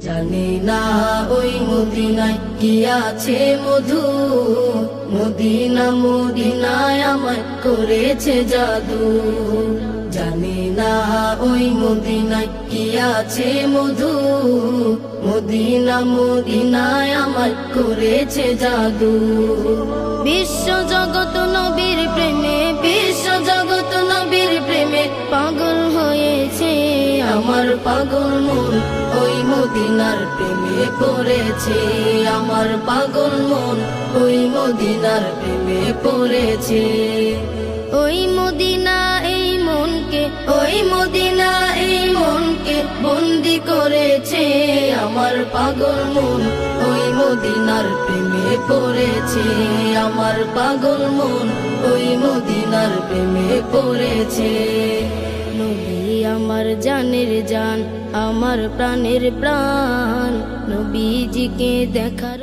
জানি না ওই মদিনায় কি আছে মধু, মদিনা মদিনায় আমায় করেছে জাদু। জানি না ওই মদিনায় কি আছে মধু, মদিনা মদিনায় আমায় করেছে জাদু। বিশ্ব জগৎ নবীর প্রেমে, বিশ্ব জগৎ নবীর প্রেমে পাগল হয়েছে আমার পাগল মন, ওই মদিনার প্রেমে পড়েছে আমার পাগল মন, ওই মদিনার প্রেমে পড়েছে। ওই মদিনা এই মনকে, ওই মদিনা এই মনকে বন্দি করেছে আমার পাগল মন, ওই মদিনার প্রেমে পড়েছে আমার পাগল মন, ওই মদিনার প্রেমে পড়েছে। নবী আমার জানের জান, আমার প্রাণের প্রাণ, নবীজিকে দেখার